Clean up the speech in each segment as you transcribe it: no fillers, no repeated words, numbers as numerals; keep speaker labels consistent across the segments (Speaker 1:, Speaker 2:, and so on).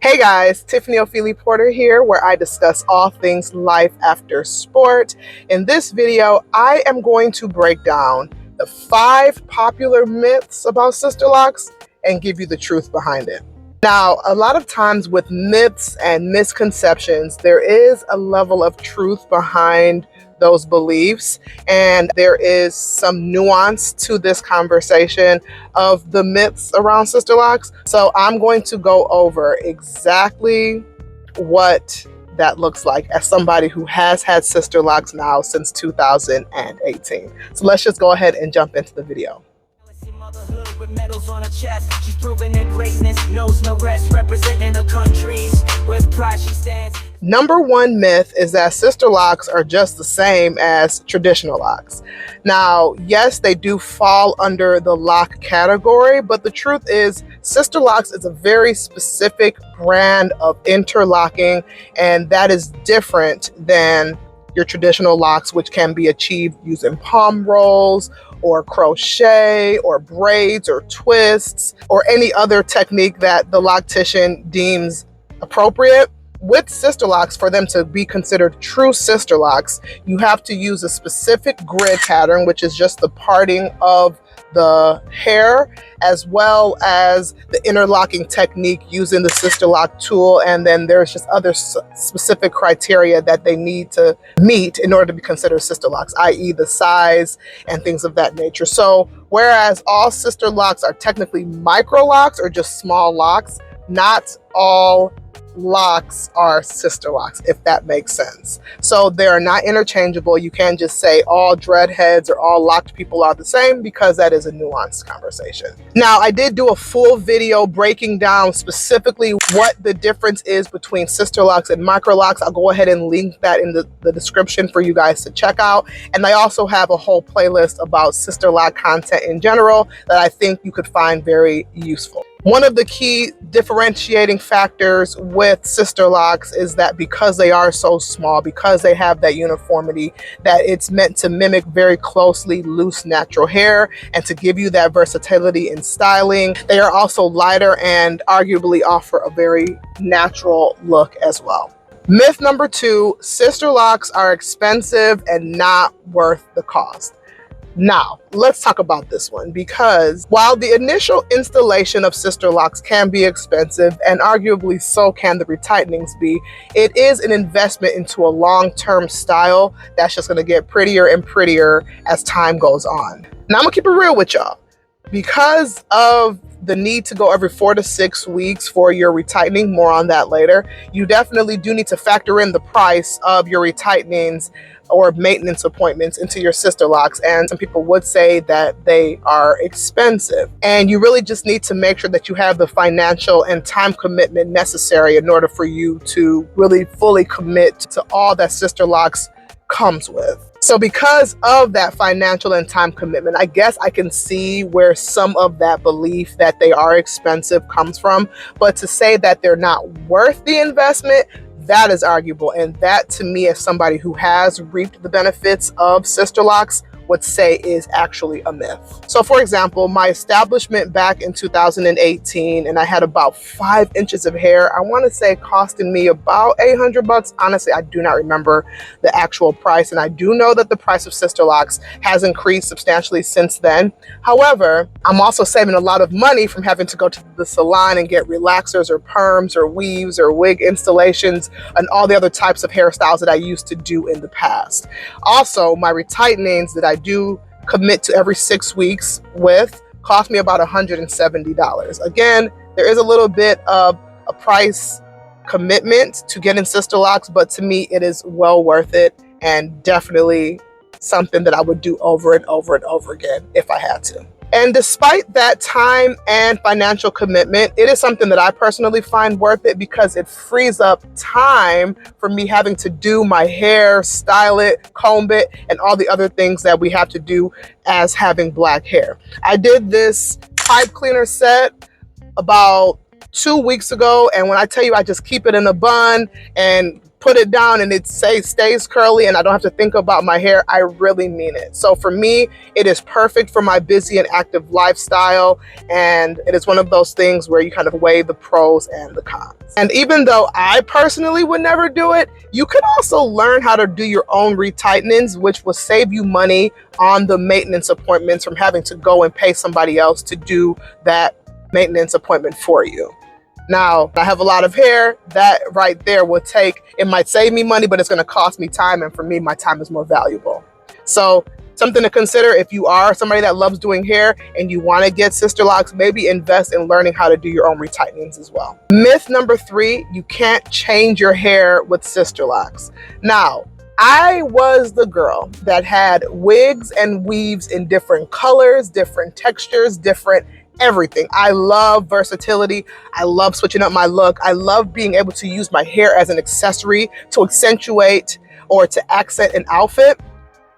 Speaker 1: Hey guys, Tiffany Ofili Porter here, where I discuss all things life after sport. In this video, I am going to break down the 5 popular myths about Sisterlocks and give you the truth behind it. Now, a lot of times with myths and misconceptions, there is a level of truth behind those beliefs, and there is some nuance to this conversation of the myths around Sisterlocks. So I'm going to go over exactly what that looks like as somebody who has had Sisterlocks now since 2018. So let's just go ahead and jump into the video. With medals on her chest, she's proven in greatness, knows no rest, representing the countries with pride she stands. Number 1 myth is that Sisterlocks are just the same as traditional locks. Now, yes, they do fall under the lock category, but the truth is Sisterlocks is a very specific brand of interlocking, and that is different than your traditional locks, which can be achieved using palm rolls or crochet or braids or twists or any other technique that the loctician deems appropriate. With Sisterlocks, for them to be considered true Sisterlocks, you have to use a specific grid pattern, which is just the parting of the hair, as well as the interlocking technique using the Sisterlock tool. And then there's just other specific criteria that they need to meet in order to be considered Sisterlocks, i.e. the size and things of that nature. So whereas all Sisterlocks are technically micro locks or just small locks, not all locks are Sisterlocks, if that makes sense. So they're not interchangeable. You can't just say all dreadheads or all locked people are the same, because that is a nuanced conversation. Now, I did do a full video breaking down specifically what the difference is between Sisterlocks and micro locks. I'll go ahead and link that in the description for you guys to check out. And I also have a whole playlist about Sisterlock content in general that I think you could find very useful. One of the key differentiating factors with Sisterlocks is that because they are so small, because they have that uniformity, that it's meant to mimic very closely loose natural hair and to give you that versatility in styling. They are also lighter and arguably offer a very natural look as well. Myth number 2, Sisterlocks are expensive and not worth the cost. Now, let's talk about this one, because while the initial installation of Sisterlocks can be expensive, and arguably so can the retightenings be, it is an investment into a long-term style that's just going to get prettier and prettier as time goes on. Now, I'm going to keep it real with y'all. Because of the need to go every 4 to 6 weeks for your retightening, more on that later, you definitely do need to factor in the price of your retightenings or maintenance appointments into your Sisterlocks. And some people would say that they are expensive. And you really just need to make sure that you have the financial and time commitment necessary in order for you to really fully commit to all that Sisterlocks comes with. So because of that financial and time commitment, I guess I can see where some of that belief that they are expensive comes from. But to say that they're not worth the investment, that is arguable. And that, to me, as somebody who has reaped the benefits of Sisterlocks, would say is actually a myth. So for example, my establishment back in 2018, and I had about 5 inches of hair, I want to say costing me about $800. Honestly, I do not remember the actual price. And I do know that the price of Sisterlocks has increased substantially since then. However, I'm also saving a lot of money from having to go to the salon and get relaxers or perms or weaves or wig installations and all the other types of hairstyles that I used to do in the past. Also, my retightenings that I do commit to every 6 weeks with cost me about $170. Again, there is a little bit of a price commitment to getting Sisterlocks, but to me it is well worth it, and definitely something that I would do over and over and over again if I had to. And despite that time and financial commitment, it is something that I personally find worth it, because it frees up time for me having to do my hair, style it, comb it, and all the other things that we have to do as having black hair. I did this pipe cleaner set about 2 weeks ago, and when I tell you I just keep it in a bun and put it down and it stays curly and I don't have to think about my hair, I really mean it. So for me, it is perfect for my busy and active lifestyle, and it is one of those things where you kind of weigh the pros and the cons. And even though I personally would never do it, you can also learn how to do your own retightenings, which will save you money on the maintenance appointments from having to go and pay somebody else to do that maintenance appointment for you. Now, I have a lot of hair. That right there it might save me money, but it's going to cost me time. And for me, my time is more valuable. So something to consider if you are somebody that loves doing hair and you want to get Sisterlocks, maybe invest in learning how to do your own retightenings as well. Myth number 3, you can't change your hair with Sisterlocks. Now, I was the girl that had wigs and weaves in different colors, different textures, different everything. I love versatility. I love switching up my look. I love being able to use my hair as an accessory to accentuate or to accent an outfit.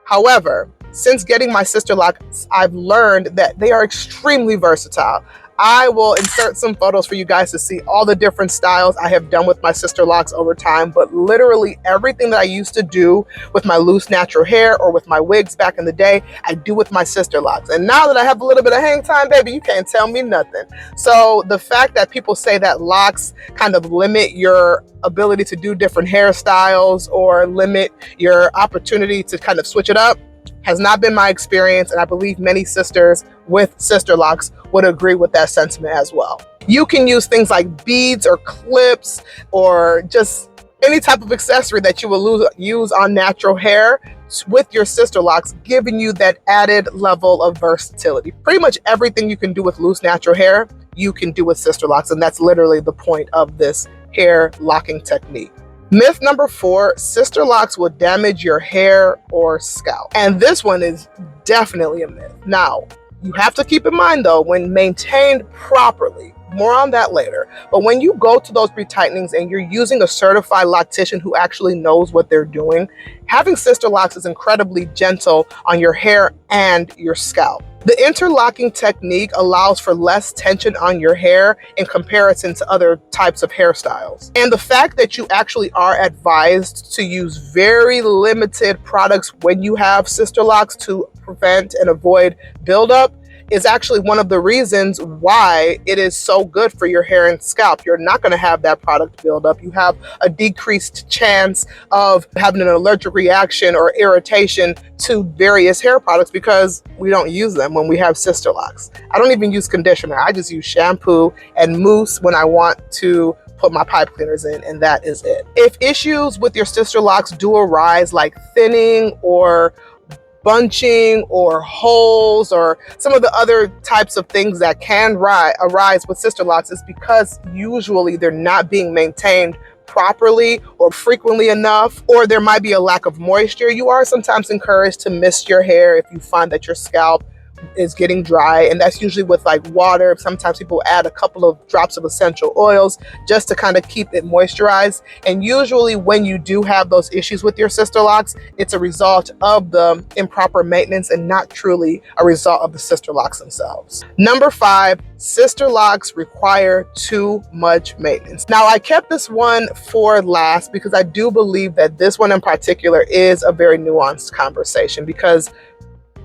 Speaker 1: However, since getting my Sisterlocks, I've learned that they are extremely versatile. I will insert some photos for you guys to see all the different styles I have done with my Sisterlocks over time, but literally everything that I used to do with my loose natural hair or with my wigs back in the day, I do with my Sisterlocks. And now that I have a little bit of hang time, baby, you can't tell me nothing. So the fact that people say that locks kind of limit your ability to do different hairstyles or limit your opportunity to kind of switch it up has not been my experience, and I believe many sisters with Sisterlocks would agree with that sentiment as well. You can use things like beads or clips or just any type of accessory that you will use on natural hair with your Sisterlocks, giving you that added level of versatility. Pretty much everything you can do with loose natural hair, you can do with Sisterlocks, and that's literally the point of this hair locking technique. Myth number 4, Sisterlocks will damage your hair or scalp. And this one is definitely a myth. Now, you have to keep in mind though, when maintained properly, more on that later, but when you go to those retightenings and you're using a certified loctician who actually knows what they're doing, having Sisterlocks is incredibly gentle on your hair and your scalp. The interlocking technique allows for less tension on your hair in comparison to other types of hairstyles. And the fact that you actually are advised to use very limited products when you have Sisterlocks to prevent and avoid buildup is actually one of the reasons why it is so good for your hair and scalp. You're not going to have that product buildup. You have a decreased chance of having an allergic reaction or irritation to various hair products because we don't use them when we have Sisterlocks. I don't even use conditioner. I just use shampoo and mousse when I want to put my pipe cleaners in, and that is it. If issues with your Sisterlocks do arise, like thinning or bunching or holes or some of the other types of things that can arise with Sisterlocks, is because usually they're not being maintained properly or frequently enough, or there might be a lack of moisture. You are sometimes encouraged to mist your hair if you find that your scalp is getting dry, and that's usually with like water. Sometimes people add a couple of drops of essential oils just to kind of keep it moisturized. And usually when you do have those issues with your Sisterlocks, it's a result of the improper maintenance and not truly a result of the Sisterlocks themselves. Number 5, Sisterlocks require too much maintenance. Now, I kept this one for last because I do believe that this one in particular is a very nuanced conversation, because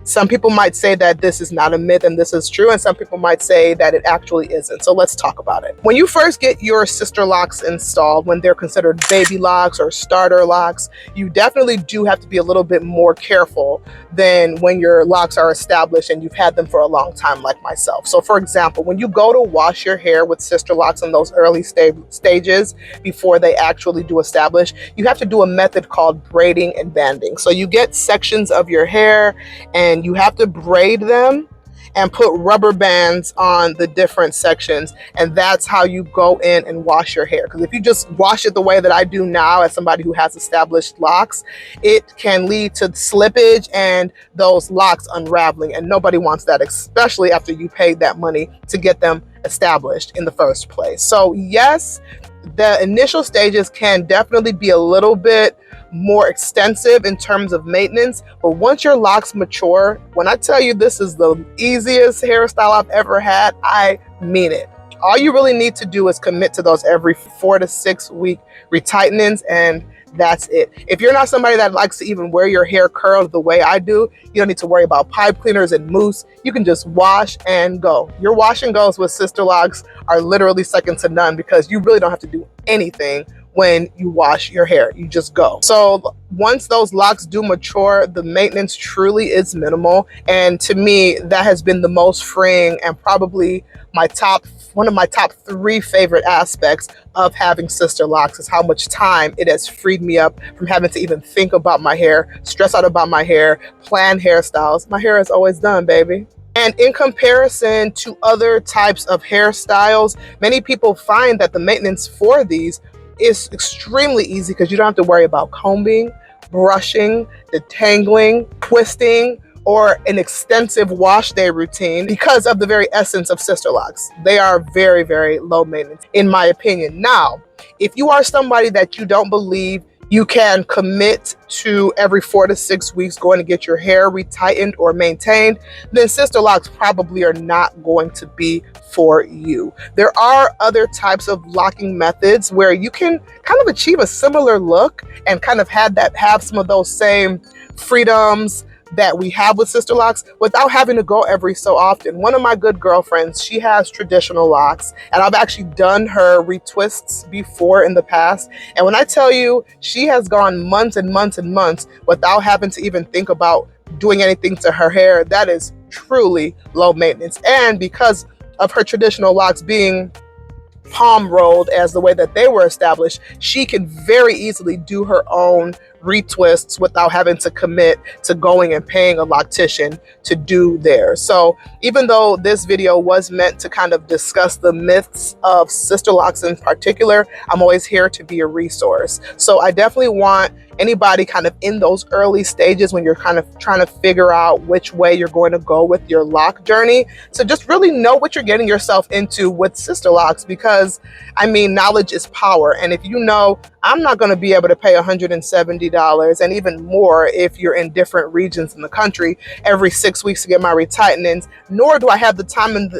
Speaker 1: some people might say that this is not a myth and this is true, and some people might say that it actually isn't. So let's talk about it. When you first get your Sisterlocks installed, when they're considered baby locks or starter locks, you definitely do have to be a little bit more careful than when your locks are established and you've had them for a long time, like myself. So for example, when you go to wash your hair with Sisterlocks in those early stages before they actually do establish, you have to do a method called braiding and banding. So you get sections of your hair and you have to braid them and put rubber bands on the different sections, and that's how you go in and wash your hair. Because if you just wash it the way that I do now as somebody who has established locks, it can lead to slippage and those locks unraveling, and nobody wants that, especially after you paid that money to get them established in the first place. So yes, the initial stages can definitely be a little bit more extensive in terms of maintenance, but once your locks mature, when I tell you this is the easiest hairstyle I've ever had, I mean it. All you really need to do is commit to those every 4 to 6 week retightenings, and that's it. If you're not somebody that likes to even wear your hair curled the way I do, you don't need to worry about pipe cleaners and mousse. You can just wash and go. Your wash and goes with Sisterlocks are literally second to none because you really don't have to do anything when you wash your hair. You just go. So once those locks do mature, the maintenance truly is minimal. And to me, that has been the most freeing and probably one of my top 3 favorite aspects of having Sisterlocks is how much time it has freed me up from having to even think about my hair, stress out about my hair, plan hairstyles. My hair is always done, baby. And in comparison to other types of hairstyles, many people find that the maintenance for these is extremely easy because you don't have to worry about combing, brushing, detangling, twisting, or an extensive wash day routine because of the very essence of Sisterlocks. They are very, very low maintenance, in my opinion. Now, if you are somebody that you don't believe you can commit to every 4 to 6 weeks going to get your hair retightened or maintained, then Sisterlocks probably are not going to be for you. There are other types of locking methods where you can kind of achieve a similar look and kind of have some of those same freedoms that we have with Sisterlocks without having to go every so often. One of my good girlfriends, she has traditional locks, and I've actually done her retwists before in the past. And when I tell you, she has gone months and months and months without having to even think about doing anything to her hair, that is truly low maintenance. And because of her traditional locks being palm rolled as the way that they were established, she can very easily do her own retwists without having to commit to going and paying a loctician to do theirs. So even though this video was meant to kind of discuss the myths of Sisterlocks in particular, I'm always here to be a resource. So I definitely want anybody kind of in those early stages when you're kind of trying to figure out which way you're going to go with your lock journey, so just really know what you're getting yourself into with Sisterlocks, because I mean, knowledge is power. And if you know, I'm not going to be able to pay $170 and even more if you're in different regions in the country every 6 weeks to get my retightenings, nor do I have the time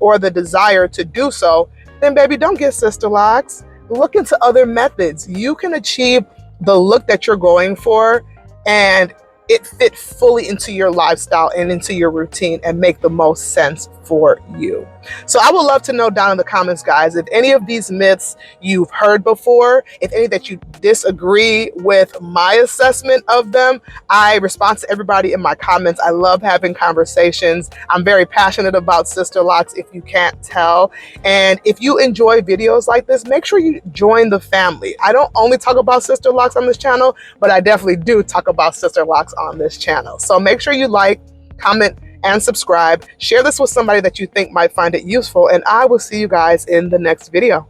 Speaker 1: or the desire to do so, then baby, don't get Sisterlocks. Look into other methods. You can achieve the look that you're going for and it fit fully into your lifestyle and into your routine and make the most sense for you. So I would love to know down in the comments, guys, if any of these myths you've heard before, if any that you disagree with my assessment of them. I respond to everybody in my comments. I love having conversations. I'm very passionate about Sisterlocks, if you can't tell. And if you enjoy videos like this, make sure you join the family. I don't only talk about Sisterlocks on this channel, but I definitely do talk about Sisterlocks on this channel. So make sure you like, comment, and subscribe. Share this with somebody that you think might find it useful, and I will see you guys in the next video.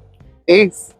Speaker 1: Peace.